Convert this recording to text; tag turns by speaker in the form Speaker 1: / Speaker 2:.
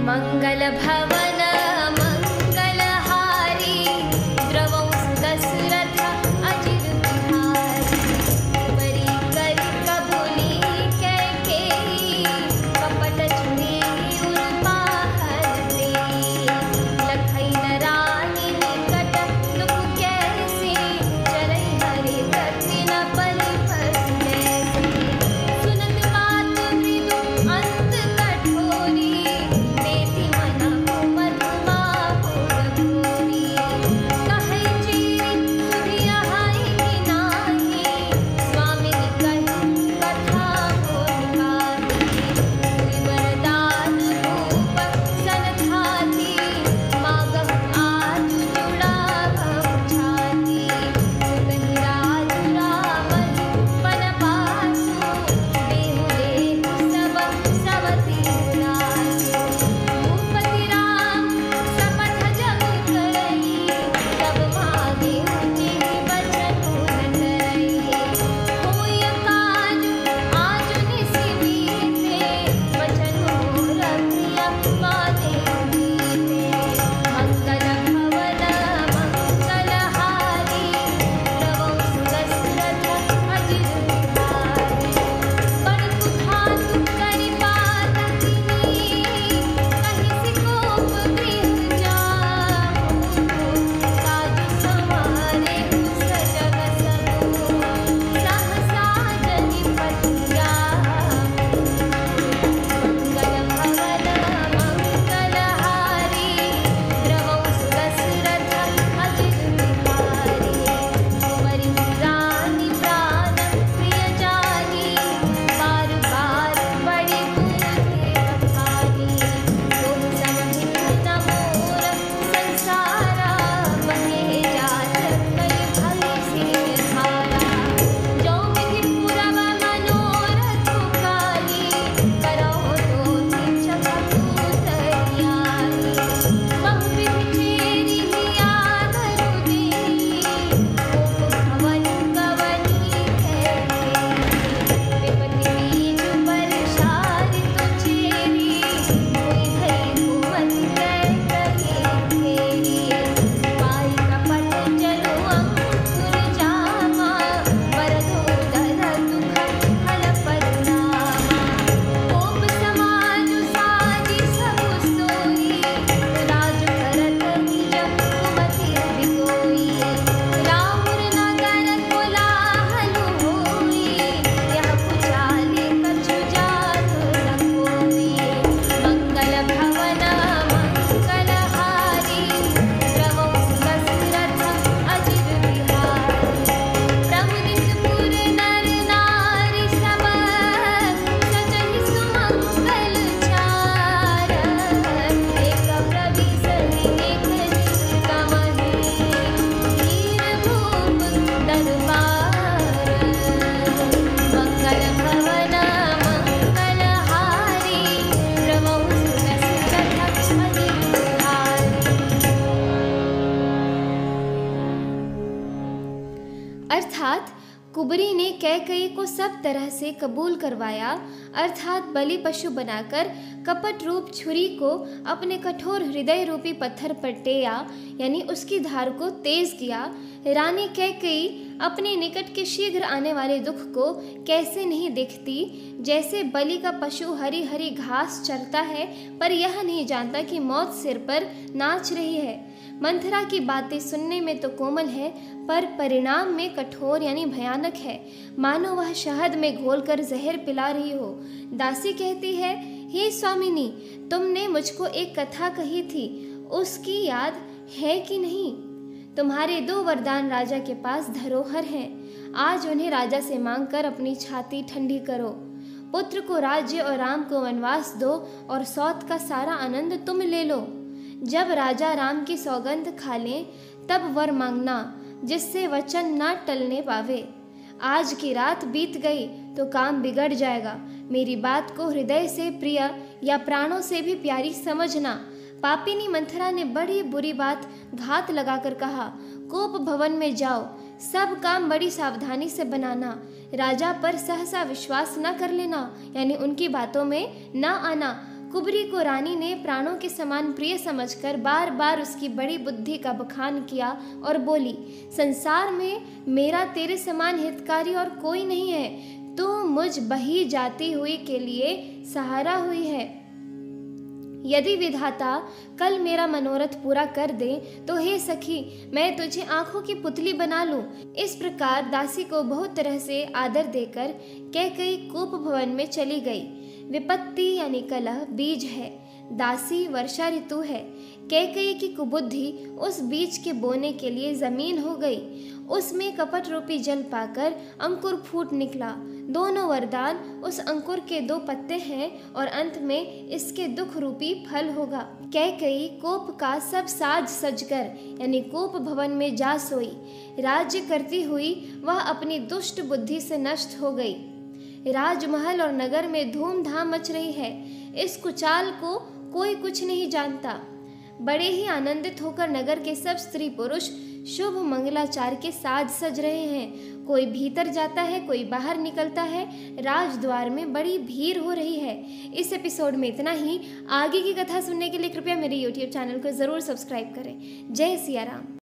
Speaker 1: मंगल भवन मंगलहारी द्रवं दशरथ अजिर बिहारी बरी कर कबूली कैकेयी कपट चुनी उर्पाहर देई लखई न रानी निकट लुक कैसी चरई हरि गति न परि फस कैसी सुनत बात मृदु अंत कठोरी देती मना को मधुमा भोग भोरी कहै चीरी सुधिया हाय कि नाही स्वामिनी कही कथा बोल गाती वरदान रूप सन थाती मागह आज जुड़ा भव छाती सुगनि राज रामन पन पासु देहु लेहु सब सवती उदासु भूपति राम सपथ जग करई तब मागे उन्हीं बचन न डरई होय काज आज निसि बीते वचन मोर प्रिय माने बीते मंगल भवन मंगलहारी द्रवं दशरथ अजिर बिहारी बड़ कुठातु करि बात किनी कहि सिकोप गृह जाऊँ काज समारे सजग सबू सहसा जनि पति जाऊँ मंगल भवन मंगलहारी द्रवं दशरथ अजिर बिहारी कुंवरी रानी प्राण प्रिय जानी बार बार बड़ी पूजे बखानी तुम समहित न मोर संसारा बहे जात कई भई सिर धारा जो विधि पुरव मनोरथ काली करो तो चकपूत ज्ञानी बहुविधि चेरी आदरु देई कोप भवन कवनी कैकेयी विपति बीज परसार तो चेरी हुई भई कुमति कैकेयी फेरी पाई कपट चलु अंकुर जामा वरदोदर दुख फल परिणामा कोप समाज साजी सब सोई राज करत निज कुमति बिगोई राहुर नगर कोलाहल होई यह पुचाले कछु जात न कोई मंगल भवन मंगलहारी द्रवं दशरथ अजिर बिहारी प्रमुदितपुर नर नारी सब सजहि सुमंगल चार एक प्रविशहि एक कमहि वीर भूप दरबार मंगल भवन मंगलहारी द्रवं दशरथ अजिर बिहारी। अर्थात कुबरी ने कैकेयी को सब तरह से कबूल करवाया, अर्थात बलि पशु बनाकर कपट रूप छुरी को अपने कठोर हृदय रूपी पत्थर पर टेया, यानी उसकी धार को तेज किया। रानी कैकेयी अपने निकट के शीघ्र आने वाले दुख को कैसे नहीं देखती, जैसे बलि का पशु हरी हरी घास चरता है पर यह नहीं जानता कि मौत सिर पर नाच रही है। मंथरा की बातें सुनने में तो कोमल है पर परिणाम में कठोर यानी भयानक है, मानो वह शहद में घोलकर जहर पिला रही हो। दासी कहती है, हे स्वामिनी, तुमने मुझको एक कथा कही थी, उसकी याद है कि नहीं? तुम्हारे 2 वरदान राजा के पास धरोहर हैं, आज उन्हें राजा से मांगकर अपनी छाती ठंडी करो। पुत्र को राज्य और राम को वनवास दो और सौत का सारा आनंद तुम ले लो। जब राजा राम की सौगंध खा लें तब वर मांगना, जिससे वचन न टलने पावे। आज की रात बीत गई तो काम बिगड़ जाएगा। मेरी बात को हृदय से प्रिय या प्राणों से भी प्यारी समझना। पापिनी मंथरा ने बड़ी बुरी बात घात लगाकर कहा, कोप भवन में जाओ, सब काम बड़ी सावधानी से बनाना, राजा पर सहसा विश्वास न कर लेना, यानी उनकी बातों में न आना। कुबरी को रानी ने प्राणों के समान प्रिय समझकर बार बार उसकी बड़ी बुद्धि का बखान किया और बोली, संसार में मेरा तेरे समान हितकारी और कोई नहीं है। तू मुझ बही जाती हुई के लिए सहारा हुई है। यदि विधाता कल मेरा मनोरथ पूरा कर दे तो हे सखी, मैं तुझे आंखों की पुतली बना लूं। इस प्रकार दासी को बहुत तरह से आदर देकर कैकेयी कूप भवन में चली गई। विपत्ति यानी कलह बीज है, दासी वर्षा ऋतु है। कैकेयी की कुबुद्धि उस बीज के बोने के लिए जमीन हो गई। उसमें कपट रूपी जल पाकर अंकुर फूट निकला। दोनों वरदान उस अंकुर के 2 पत्ते हैं और अंत में इसके दुख रूपी फल होगा। कैकेयी कोप का सब साज सजकर यानी कोप भवन में जा सोई। राज्य करती हुई वह अपनी दुष्ट बुद्धि से नष्ट हो गई। राजमहल और नगर में धूमधाम मच रही है। इस कुचाल को कोई कुछ नहीं जानता। बड़े ही आनंदित होकर नगर के सब स्त्री पुरुष शुभ मंगलाचार के साज सज रहे हैं। कोई भीतर जाता है, कोई बाहर निकलता है। राजद्वार में बड़ी भीड़ हो रही है। इस एपिसोड में इतना ही। आगे की कथा सुनने के लिए कृपया मेरे YouTube चैनल को ज़रूर सब्सक्राइब करें। जय सिया राम।